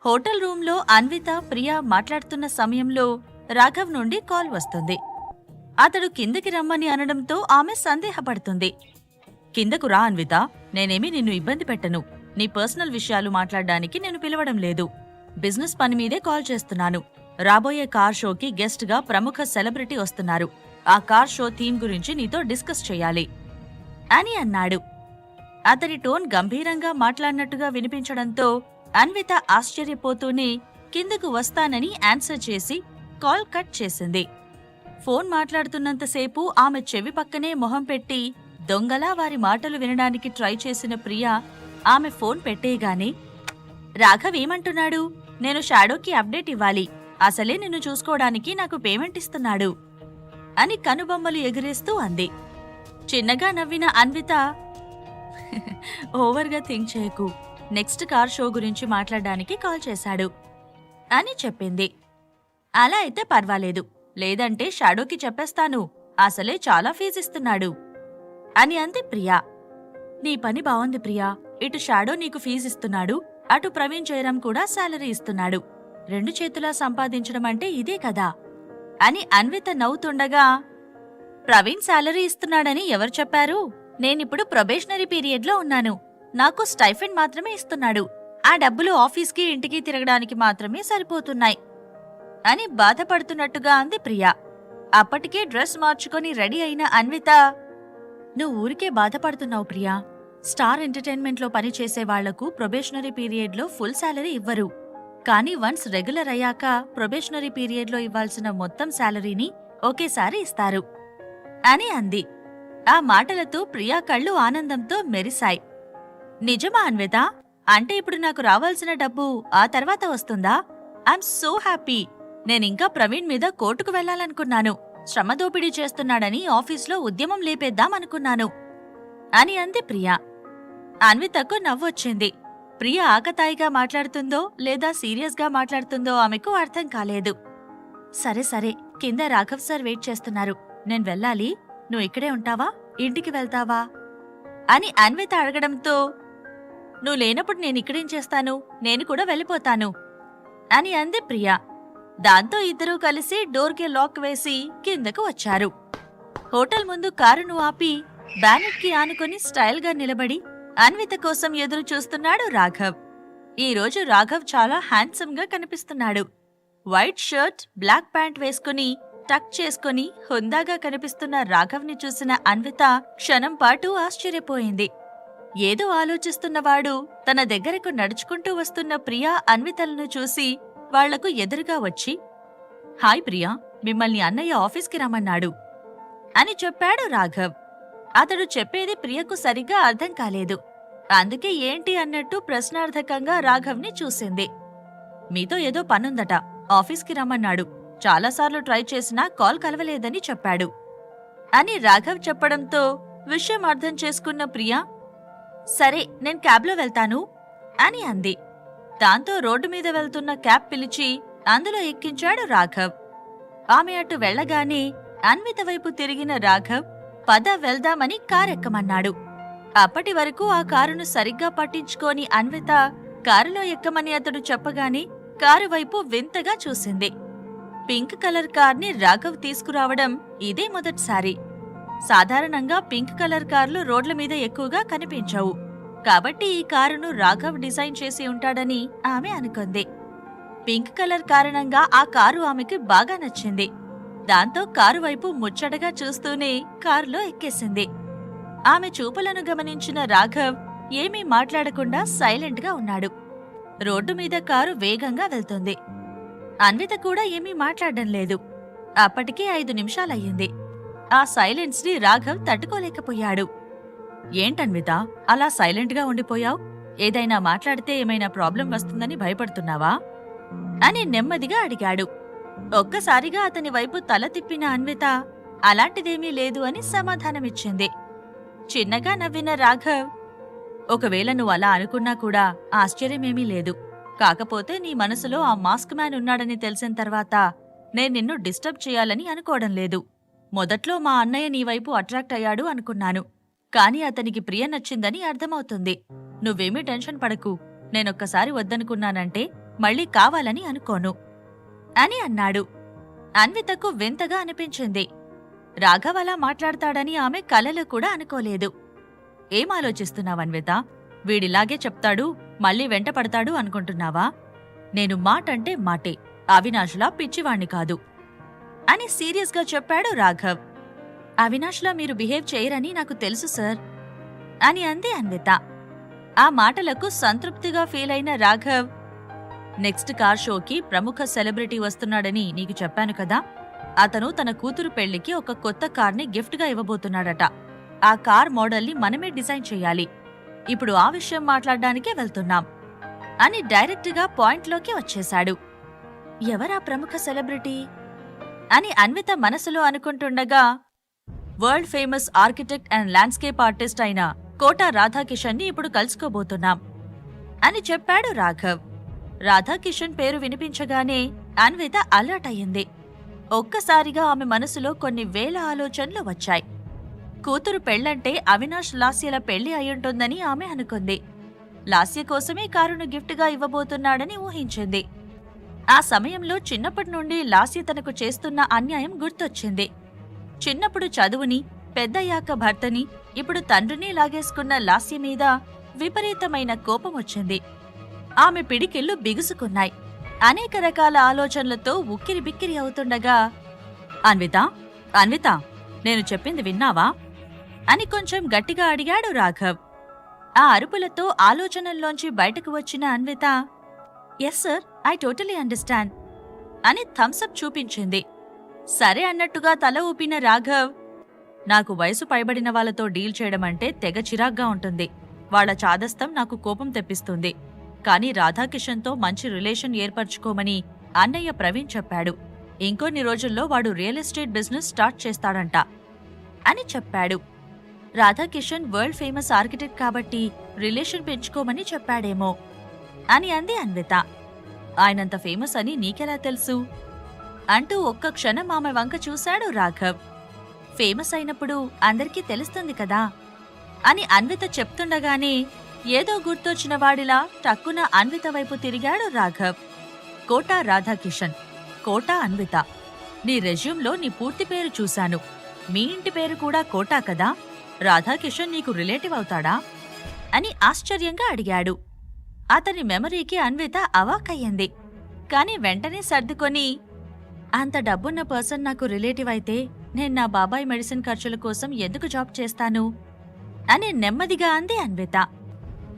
Hotel రూంలో అన్విత, ప్రియా మాట్లాడుతున్న సమయంలో రాఘవ్ నుండి కాల్ వస్తుంది. అతడు కిందకి రమ్మని అనడంతో ఆమె సందేహపడుతుంది. కిందకు రా అన్విత, నేనేమీ నిన్ను ఇబ్బంది పెట్టను. నీ పర్సనల్ విషయాలు మాట్లాడడానికి నేను పిలవడం లేదు. బిజినెస్ పని మీదే కాల్ చేస్తున్నాను. రాబోయే కార్ షోకి గెస్ట్ గా ప్రముఖ సెలబ్రిటీ వస్తున్నారు. ఆ కార్ షో థీమ్ గురించి నీతో డిస్కస్ చెయ్యాలి అని అన్నాడు. అతని టోన్ గంభీరంగా మాట్లాడినట్టుగా వినిపించడంతో అన్విత ఆశ్చర్యపోతూనే కిందకు వస్తానని ఆన్సర్ చేసి కాల్ కట్ చేసింది. ఫోన్ మాట్లాడుతున్నంతసేపు ఆమె చెవి పక్కనే మొహం పెట్టి దొంగలా వారి మాటలు వినడానికి ట్రై చేసిన ప్రియా ఆమె ఫోన్ పెట్టేయగానే, రాఘవ్ ఏమంటున్నాడు? నేను షాడోకి అప్డేట్ ఇవ్వాలి. అసలే నిన్ను చూసుకోవడానికి నాకు పేమెంట్ ఇస్తున్నాడు అని కనుబొమ్మలు ఎగిరేస్తూ అంది. చిన్నగా నవ్విన అన్విత, ఓవర్గా థింక్ చేయకు, నెక్స్ట్ కార్ షో గురించి మాట్లాడడానికి కాల్ చేశాడు అని చెప్పింది. అలా అయితే పర్వాలేదు, లేదంటే షాడోకి చెప్పేస్తాను. అసలే చాలా ఫీజిస్తున్నాడు అని అంది ప్రియా. నీ పని బావుంది ప్రియా. ఇటు షాడో నీకు ఫీజిస్తున్నాడు, అటు ప్రవీణ్ జయరాం కూడా శాలరీ ఇస్తున్నాడు. 2 చేతులా సంపాదించడం అంటే ఇదే కదా అని అన్విత నవ్వుతుండగా, ప్రవీణ్ శాలరీ ఇస్తున్నాడని ఎవరు చెప్పారు? నేనిప్పుడు ప్రొబేషనరీ పీరియడ్లో ఉన్నాను. నాకు స్టైఫెండ్ మాత్రమే ఇస్తున్నాడు. ఆ డబ్బులు ఆఫీస్కి ఇంటికి తిరగడానికి మాత్రమే సరిపోతున్నాయి అని బాధపడుతున్నట్టుగా అంది ప్రియా. అప్పటికే డ్రెస్ మార్చుకొని రెడీ అయిన అన్విత, నువ్వు ఊరికే బాధపడుతున్నావు ప్రియా. స్టార్ ఎంటర్టైన్మెంట్లో పనిచేసే వాళ్లకు ప్రొబేషనరీ పీరియడ్లో ఫుల్ శాలరీ ఇవ్వరు. కానీ వన్స్ రెగ్యులర్ అయ్యాక ప్రొబేషనరీ పీరియడ్లో ఇవ్వాల్సిన మొత్తం శాలరీని ఒకేసారి ఇస్తారు అని అంది. ఆ మాటలతో ప్రియా కళ్ళు ఆనందంతో మెరిశాయి. నిజమా అన్విత? అంటే ఇప్పుడు నాకు రావాల్సిన డబ్బు ఆ తర్వాత వస్తుందా? I'm so happy. నేనింకా ప్రవీణ్ మీద కోర్టుకు వెళ్లాలనుకున్నాను. శ్రమదోపిడీ చేస్తున్నాడని ఆఫీస్లో ఉద్యమం లేపేద్దామనుకున్నాను అని అంది ప్రియా. అన్వితకు నవ్వొచ్చింది. ప్రియ ఆకతాయిగా మాట్లాడుతుందో లేదా సీరియస్గా మాట్లాడుతుందో ఆమెకు అర్థం కాలేదు. సరే సరే, కింద రాఘవ్ సార్ వెయిట్ చేస్తున్నారు. నేను వెళ్ళాలి. నువ్వు ఇక్కడే ఉంటావా, ఇంటికి వెళ్తావా అని అన్విత అడగడంతో, నువ్వు లేనప్పుడు నేనిక్కడేం చేస్తాను, నేను కూడా వెళ్ళిపోతాను అని అంది ప్రియా. దాంతో ఇద్దరూ కలిసి డోర్కి లాక్ వేసి కిందకు వచ్చారు. హోటల్ ముందు కారును ఆపి బ్యానెట్కి ఆనుకొని స్టైల్గా నిలబడి అన్విత కోసం ఎదురు చూస్తున్నాడు రాఘవ్. ఈరోజు రాఘవ్ చాలా హ్యాండ్సమ్గా కనిపిస్తున్నాడు. వైట్ షర్ట్, బ్లాక్ ప్యాంట్ వేసుకుని టక్ చేసుకుని హుందాగా కనిపిస్తున్న రాఘవ్ని చూసిన అన్విత క్షణం పాటు ఆశ్చర్యపోయింది. ఏదో ఆలోచిస్తున్నవాడు తన దగ్గరకు నడుచుకుంటూ వస్తున్న ప్రియా, అన్వితలను చూసి వాళ్లకు ఎదురుగా వచ్చి, హాయ్ ప్రియా, మిమ్మల్ని అన్నయ్య ఆఫీస్కి రమ్మన్నాడు అని చెప్పాడు రాఘవ్. అతడు చెప్పేది ప్రియకు సరిగ్గా అర్థం కాలేదు. అందుకే ఏంటి అన్నట్టు ప్రశ్నార్థకంగా రాఘవ్ని చూసింది. మీతో ఏదో పనుందట, ఆఫీస్కి రమ్మన్నాడు. చాలాసార్లు ట్రై చేసినా కాల్ కలవలేదని చెప్పాడు అని రాఘవ్ చెప్పడంతో విషయం అర్థం చేసుకున్న ప్రియా, సరే నేను క్యాబ్లో వెళ్తాను అని అంది. దాంతో రోడ్డు మీద వెళ్తున్న క్యాబ్ పిలిచి అందులో ఎక్కించాడు రాఘవ్. ఆమె అటు వెళ్లగానే అన్విత వైపు తిరిగిన రాఘవ్, పద వెళ్దామని కారెక్కమన్నాడు. అప్పటి వరకు ఆ కారును సరిగ్గా పట్టించుకోని అన్విత కారులో ఎక్కమని అతడు చెప్పగానే కారు వైపు వింతగా చూసింది. పింక్ కలర్ కార్ని రాఘవ్ తీసుకురావడం ఇదే మొదటిసారి. సాధారణంగా పింక్ కలర్ కార్లు రోడ్ల మీద ఎక్కువగా కనిపించవు. కాబట్టి ఈ కారును రాఘవ్ డిజైన్ చేసి ఉంటాడని ఆమె అనుకుంది. పింక్ కలర్ కారణంగా ఆ కారు ఆమెకి బాగా నచ్చింది. దాంతో కారు వైపు ముచ్చటగా చూస్తూనే కారులో ఎక్కేసింది. ఆమె చూపులను గమనించిన రాఘవ్ ఏమీ మాట్లాడకుండా సైలెంట్గా ఉన్నాడు. రోడ్డు మీద కారు వేగంగా వెళ్తుంది. అన్విత కూడా ఏమీ మాట్లాడడం లేదు. అప్పటికే 5 నిమిషాలయ్యింది. ఆ సైలెన్స్ ని రాఘవ్ తట్టుకోలేకపోయాడు. ఏంటన్విత, అలా సైలెంట్గా ఉండిపోయావు? ఏదైనా మాట్లాడితే ఏమైనా ప్రాబ్లం వస్తుందని భయపడుతున్నావా అని నెమ్మదిగా అడిగాడు. ఒక్కసారిగా అతని వైపు తల తిప్పిన అన్విత అలాంటిదేమీ లేదు అని సమాధానమిచ్చింది. చిన్నగా నవ్విన రాఘవ్, ఒకవేళ నువ్వు అలా అనుకున్నా కూడా ఆశ్చర్యమేమీ లేదు. కాకపోతే నీ మనసులో ఆ మాస్క్ మ్యాన్ ఉన్నాడని తెలిసిన తర్వాత నేను నిన్ను డిస్టర్బ్ చేయాలని అనుకోవడం లేదు. మొదట్లో మా అన్నయ్య నీ వైపు అట్రాక్ట్ అయ్యాడు అనుకున్నాను. కాని అతనికి ప్రియ నచ్చిందని అర్థమవుతుంది. నువ్వేమీ టెన్షన్ పడకు. నేనొక్కసారి వద్దనుకున్నానంటే మళ్ళీ కావాలని అనుకోను అని అన్నాడు. అన్వితకు వింతగా అనిపించింది. రాఘవ్ అలా మాట్లాడతాడని ఆమె కలలో కూడా అనుకోలేదు. ఏం ఆలోచిస్తున్నావన్విత? వీడిలాగే చెప్తాడు, మళ్ళీ వెంట పడతాడు అనుకుంటున్నావా? నేను మాటంటే మాటే, అవినాష్లా పిచ్చివాణ్ణి కాదు అని సీరియస్గా చెప్పాడు రాఘవ్. అవినాష్లా మీరు బిహేవ్ చేయరని నాకు తెలుసు సార్ అని అంది అన్విత. ఆ మాటలకు సంతృప్తిగా ఫీలైన రాఘవ్, నెక్స్ట్ కార్ షోకి ప్రముఖ సెలబ్రిటీ వస్తున్నాడని నీకు చెప్పాను కదా, అతను తన కూతురు పెళ్లికి ఒక కొత్త కార్ని గిఫ్ట్గా ఇవ్వబోతున్నాడట. ఆ కార్ మోడల్ని మనమే డిజైన్ చెయ్యాలి. ఇప్పుడు ఆ విషయం మాట్లాడ్డానికే వెళ్తున్నాం అని డైరెక్ట్గా పాయింట్లోకి వచ్చేశాడు. ఎవరా ప్రముఖ సెలబ్రిటీ అని అన్విత మనసులో అనుకుంటుండగా, world famous architect and landscape artist అయిన కోటా రాధాకిషన్ని ఇప్పుడు కలుసుకోబోతున్నాం అని చెప్పాడు రాఘవ్. రాధాకిషన్ పేరు వినిపించగానే అన్విత అలర్ట్ అయ్యింది. ఒక్కసారిగా ఆమె మనసులో కొన్ని వేల ఆలోచనలు వచ్చాయి. కూతురు పెళ్లంటే అవినాష్ లాస్యల పెళ్లి అయ్యుంటుందని ఆమె అనుకుంది. లాస్య కోసమే కారును గిఫ్ట్గా ఇవ్వబోతున్నాడని ఊహించింది. ఆ సమయంలో చిన్నప్పటి నుండి లాస్య తనకు చేస్తున్న అన్యాయం గుర్తొచ్చింది. చిన్నప్పుడు చదువుని, పెద్దయ్యాక భర్తని, ఇప్పుడు తండ్రిని లాగేసుకున్న లాస్య మీద విపరీతమైన కోపమొచ్చింది. ఆమె పిడికిళ్లు బిగుసుకున్నాయి. అనేక రకాల ఆలోచనలతో ఉక్కిరిబిక్కిరి అవుతుండగా, అన్విత, అన్విత, నేను చెప్పింది విన్నావా అని కొంచెం గట్టిగా అడిగాడు రాఘవ్. ఆ అరుపులతో ఆలోచనల్లోంచి బయటకు వచ్చిన Anvitha, yes sir, I totally understand అని థమ్సప్ చూపించింది. సరే అన్నట్టుగా తల ఊపిన రాఘవ్, నాకు వయసు పైబడిన వాళ్లతో డీల్ చేయడమంటే తెగ చిరాగ్గా ఉంటుంది. వాళ్ల చాదస్తం నాకు కోపం తెప్పిస్తుంది. కానీ రాధాకిషన్తో మంచి రిలేషన్ ఏర్పరచుకోమని అన్నయ్య ప్రవీణ్ చెప్పాడు. ఇంకొన్ని రోజుల్లో వాడు రియల్ ఎస్టేట్ బిజినెస్ స్టార్ట్ చేస్తాడంట అని చెప్పాడు. రాధాకిషన్ వరల్డ్ ఫేమస్ ఆర్కిటెక్ట్ కాబట్టి రిలేషన్ పెంచుకోమని చెప్పాడేమో అని అంది అన్విత. ఆయనంత ఫేమస్ అని నీకెలా తెలుసు అంటూ ఒక్క క్షణం ఆమె వంక చూశాడు రాఘవ్. ఫేమస్ అయినప్పుడు అందరికీ తెలుస్తుంది కదా అని అన్విత చెప్తుండగానే ఏదో గుర్తొచ్చిన వాడిలా టక్కున అన్విత వైపు తిరిగాడు రాఘవ్. కోటా రాధాకిషన్, కోటా అన్విత, నీ రెజ్యూమ్లో నీ పూర్తి పేరు చూశాను. మీ ఇంటి పేరు కూడా కోటా కదా, రాధాకిషన్ నీకు రిలేటివ్ అవుతాడా అని ఆశ్చర్యంగా అడిగాడు. అతని మెమరీకి అన్విత అవాక్కయ్యింది. కాని వెంటనే సర్దుకొని, అంత డబ్బున్న పర్సన్ నాకు రిలేటివ్ అయితే నేను నా బాబాయ్ మెడిసిన్ ఖర్చుల కోసం ఎందుకు జాబ్ చేస్తాను అని నెమ్మదిగా అంది అన్విత.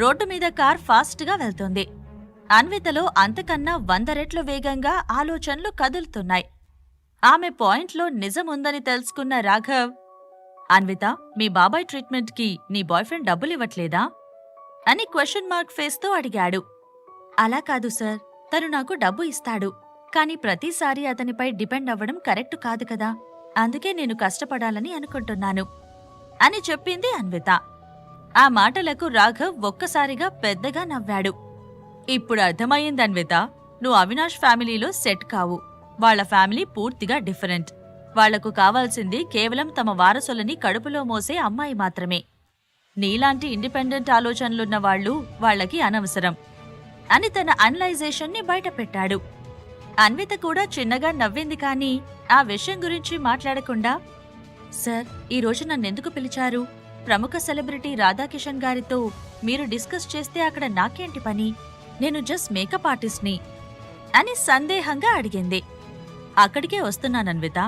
రోడ్డు మీద కార్ ఫాస్ట్గా వెళ్తుంది. అన్వితలో అంతకన్నా 100 రెట్లు వేగంగా ఆలోచనలు కదులుతున్నాయి. ఆమె పాయింట్లో నిజముందని తెలుసుకున్న రాఘవ్, అన్విత, మీ బాబాయ్ ట్రీట్మెంట్కి నీ బాయ్ఫ్రెండ్ డబ్బులివ్వట్లేదా అని క్వశ్చన్ మార్క్ ఫేస్తో అడిగాడు. అలా కాదు సార్, తను నాకు డబ్బు ఇస్తాడు. కాని ప్రతిసారి అతనిపై డిపెండ్ అవ్వడం కరెక్ట్ కాదు కదా, అందుకే నేను కష్టపడాలని అనుకుంటున్నాను అని చెప్పింది అన్విత. ఆ మాటలకు రాఘవ్ ఒక్కసారిగా పెద్దగా నవ్వాడు. ఇప్పుడు అర్థమయ్యింది అన్విత, నువ్వు అవినాష్ ఫ్యామిలీలో సెట్ కావు. వాళ్ల ఫ్యామిలీ పూర్తిగా డిఫరెంట్. వాళ్లకు కావాల్సింది కేవలం తమ వారసులని కడుపులో మోసే అమ్మాయి మాత్రమే. నీలాంటి ఇండిపెండెంట్ ఆలోచనలున్న వాళ్లు వాళ్లకి అనవసరం అని తన అనలైజేషన్ని బయటపెట్టాడు. అన్విత కూడా చిన్నగా నవ్వింది. కానీ ఆ విషయం గురించి మాట్లాడకుండా, సార్, ఈరోజు నన్నెందుకు పిలిచారు? ప్రముఖ సెలబ్రిటీ రాధాకిషన్ గారితో మీరు డిస్కస్ చేస్తే అక్కడ నాకేంటి పని? నేను జస్ట్ మేకప్ ఆర్టిస్ట్ని అని సందేహంగా అడిగింది. అక్కడికే వస్తున్నానన్విత.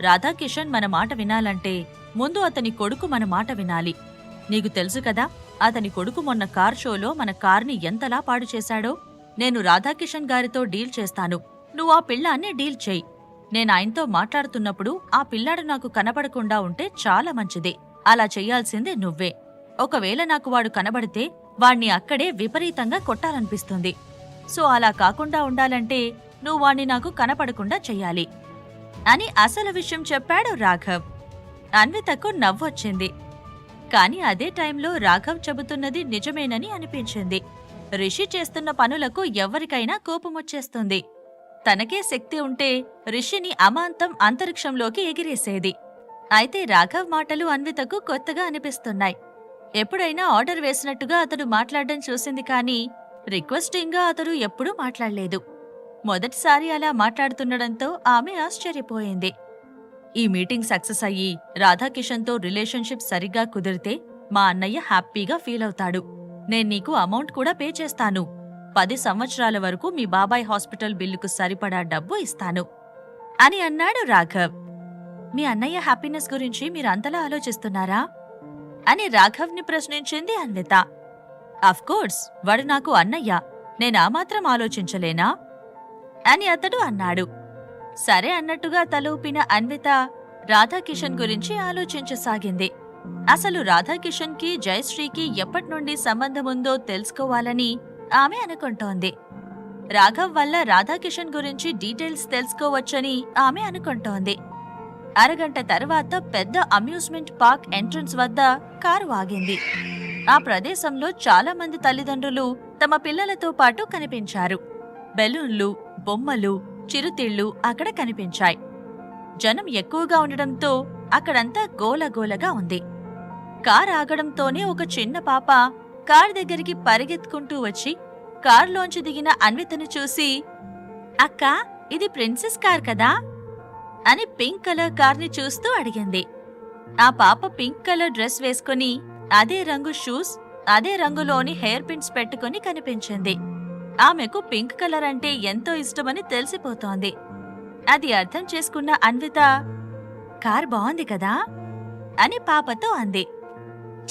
రాధాకిషన్ మన మాట వినాలంటే ముందు అతని కొడుకు మన మాట వినాలి. నీకు తెలుసు కదా, అతని కొడుకు మొన్న కార్ షోలో మన కార్ని ఎంతలా పాడు చేశాడో. నేను రాధాకిషన్ గారితో డీల్ చేస్తాను, నువ్వు ఆ పిల్లాన్ని డీల్ చెయ్యి. నేనాయనతో మాట్లాడుతున్నప్పుడు ఆ పిల్లాడు నాకు కనబడకుండా ఉంటే చాలా మంచిది. అలా చెయ్యాల్సిందే నువ్వే. ఒకవేళ నాకు వాడు కనబడితే వాణ్ణి అక్కడే విపరీతంగా కొట్టాలనిపిస్తుంది. సో అలా కాకుండా ఉండాలంటే నువ్వు వాణ్ణి నాకు కనపడకుండా చెయ్యాలి అని అసలు విషయం చెప్పాడు రాఘవ్. అన్వితకు నవ్వొచ్చింది. కాని అదే టైంలో రాఘవ్ చెబుతున్నది నిజమేనని అనిపించింది. రిషి చేస్తున్న పనులకు ఎవరికైనా కోపమొచ్చేస్తుంది. తనకే శక్తి ఉంటే రిషిని అమాంతం అంతరిక్షంలోకి ఎగిరేసేది. అయితే రాఘవ్ మాటలు అన్వితకు కొత్తగా అనిపిస్తున్నాయి. ఎప్పుడైనా ఆర్డర్ వేసినట్టుగా అతడు మాట్లాడడం చూసింది. కానీ రిక్వెస్టింగ్గా అతడు ఎప్పుడూ మాట్లాడలేదు. మొదటిసారి అలా మాట్లాడుతుండడంతో ఆమె ఆశ్చర్యపోయింది. ఈ మీటింగ్ సక్సెస్ అయ్యి రాధాకిషన్తో రిలేషన్షిప్ సరిగ్గా కుదిరితే మా అన్నయ్య హ్యాపీగా ఫీల్ అవుతాడు. నేను నీకు అమౌంట్ కూడా పే చేస్తాను. 10 సంవత్సరాల వరకు మీ బాబాయ్ హాస్పిటల్ బిల్లుకు సరిపడా డబ్బు ఇస్తాను అని అన్నాడు రాఘవ్. మీ అన్నయ్య హ్యాపీనెస్ గురించి మీరంతలా ఆలోచిస్తున్నారా అని రాఘవ్ని ప్రశ్నించింది అన్విత. అఫ్కోర్స్, వాడు నాకు అన్నయ్య, నేనా మాత్రం ఆలోచించలేనా అని అతడు అన్నాడు. సరే అన్నట్టుగా తలూపిన అన్విత రాధాకిషన్ గురించి ఆలోచించసాగింది. అసలు రాధాకిషన్కి జయశ్రీకి ఎప్పటినుండి సంబంధముందో తెలుసుకోవాలని ఆమె అనుకుంటోంది. రాఘవ్ వల్ల రాధాకిషన్ గురించి డీటెయిల్స్ తెలుసుకోవచ్చని ఆమె అనుకుంటోంది. అరగంట తర్వాత పెద్ద అమ్యూజ్మెంట్ పార్క్ ఎంట్రన్స్ వద్ద కారు ఆగింది. ఆ ప్రదేశంలో చాలా మంది తల్లిదండ్రులు తమ పిల్లలతో పాటు కనిపించారు. బెలూన్లు, బొమ్మలు, చిరుతిళ్లు అక్కడ కనిపించాయి. జనం ఎక్కువగా ఉండడంతో అక్కడంతా గోలగోలగా ఉంది. కార్ ఆగడంతోనే ఒక చిన్న పాప కార్ దగ్గరికి పరిగెత్తుకుంటూ వచ్చి కారులోంచి దిగిన అన్వితను చూసి, అక్కా, ఇది ప్రిన్సెస్ కార్ కదా అని పింక్ కలర్ కార్ని చూస్తూ అడిగింది. ఆ పాప పింక్ కలర్ డ్రెస్ వేసుకుని, అదే రంగు షూస్, అదే రంగులోని హెయిర్ పిన్స్ పెట్టుకుని కనిపించింది. ఆమెకు పింక్ కలర్ అంటే ఎంతో ఇష్టమని తెలిసిపోతోంది. అది అర్థం చేసుకున్న అన్విత, కార్ బాగుంది కదా అని పాపతో అంది.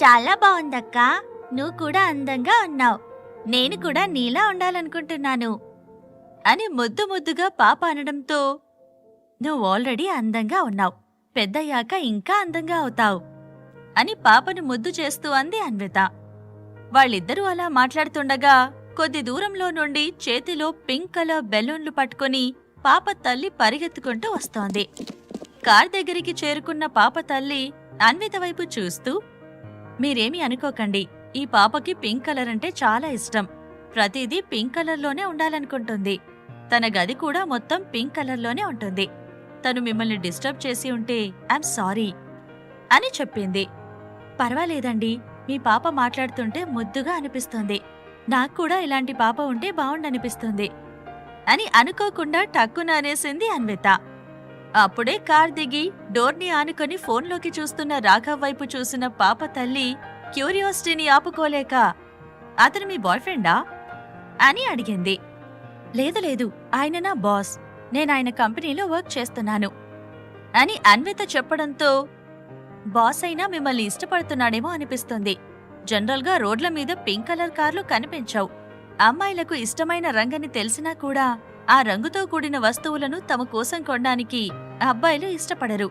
చాలా బాగుందక్కా, నువ్వు కూడా అందంగా ఉన్నావు. నేను కూడా నీలా ఉండాలనుకుంటున్నాను అని ముద్దు ముద్దుగా పాప అనడంతో, నువ్వు ఆల్రెడీ అందంగా ఉన్నావు, పెద్దయ్యాక ఇంకా అందంగా అవుతావు అని పాపను ముద్దు చేస్తూ అంది అన్విత. వాళ్ళిద్దరూ అలా మాట్లాడుతుండగా కొద్ది దూరంలో నుండి చేతిలో పింక్ కలర్ బెలూన్లు పట్టుకుని పాప తల్లి పరిగెత్తుకుంటూ వస్తోంది. కార్ దగ్గరికి చేరుకున్న పాప తల్లి అన్విత వైపు చూస్తూ, మీరేమీ అనుకోకండి, ఈ పాపకి పింక్ కలర్ అంటే చాలా ఇష్టం. ప్రతిదీ పింక్ కలర్లోనే ఉండాలనుకుంటుంది. తన గది కూడా మొత్తం పింక్ కలర్లోనే ఉంటుంది. తను మిమ్మల్ని డిస్టర్బ్ చేసి ఉంటే ఐమ్ సారీ అని చెప్పింది. పర్వాలేదండి, మీ పాప మాట్లాడుతుంటే ముద్దుగా అనిపిస్తుంది. నాకు కూడా ఇలాంటి పాప ఉంటే బావుండనిపిస్తుంది అని అనుకోకుండా టక్కున అనేసింది అన్విత. అప్పుడే కార్ దిగి డోర్ని ఆనుకొని ఫోన్లోకి చూస్తున్న రాఘవ్ వైపు చూసిన పాప తల్లి క్యూరియాసిటీని ఆపుకోలేక, అతను మీ బాయ్ ఫ్రెండా అని అడిగింది. లేదు లేదు, ఆయన నా బాస్, నేనాయన కంపెనీలో వర్క్ చేస్తున్నాను అని అన్విత చెప్పడంతో, బాస్ అయినా మిమ్మల్ని ఇష్టపడుతున్నాడేమో అనిపిస్తుంది. జనరల్గా రోడ్ల మీద పింక్ కలర్ కార్లు కనిపించవు. అమ్మాయిలకు ఇష్టమైన రంగని తెలిసినా కూడా ఆ రంగుతో కూడిన వస్తువులను తమ కోసం కొనడానికి అబ్బాయిలు ఇష్టపడరు.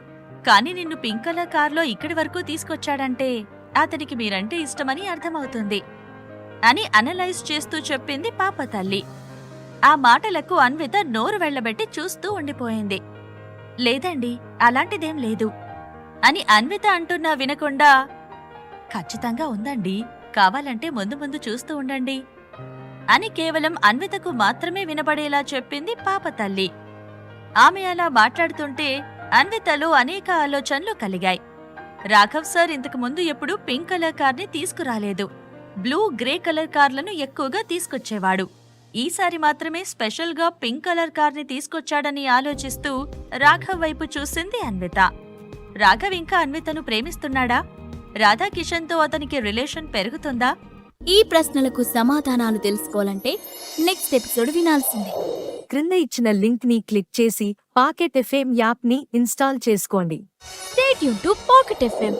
కాని నిన్ను పింక్ కలర్ కార్లో ఇక్కడి వరకు తీసుకొచ్చాడంటే అతనికి మీరంటే ఇష్టమని అర్థమవుతుంది అని అనలైజ్ చేస్తూ చెప్పింది పాప తల్లి. ఆ మాటలకు అన్విత నోరు వెళ్లబెట్టి చూస్తూ ఉండిపోయింది. లేదండి, అలాంటిదేం లేదు అని అన్విత అంటున్నా వినకుండా, ఖచ్చితంగా ఉందండి, కావాలంటే ముందు ముందు చూస్తూ ఉండండి అని కేవలం అన్వితకు మాత్రమే వినబడేలా చెప్పింది పాప తల్లి. ఆమె అలా మాట్లాడుతుంటే అన్వితలో అనేక ఆలోచనలు కలిగాయి. రాఘవ్ సార్ ఇంతకు ముందు ఎప్పుడూ పింక్ కలర్ కార్ని తీసుకురాలేదు. బ్లూ, గ్రే కలర్ కార్లను ఎక్కువగా తీసుకొచ్చేవాడు. ఈసారి మాత్రమే స్పెషల్గా పింక్ కలర్ కార్ని తీసుకొచ్చాడని ఆలోచిస్తూ రాఘవ్ వైపు చూసింది అన్విత. రాఘవ్ ఇంకా అన్వితను ప్రేమిస్తున్నాడా? రాధాకిషన్తో అతనికి రిలేషన్ పెరుగుతుందా? ఈ ప్రశ్నలకు సమాధానాలు తెలుసుకోవాలంటే నెక్స్ట్ ఎపిసోడ్ వినాల్సిందే. క్రింద ఇచ్చిన లింక్ ని క్లిక్ చేసి పాకెట్ ఎఫ్ఎం యాప్ ని ఇన్స్టాల్ చేసుకోండి. Stay tune to pocket FM.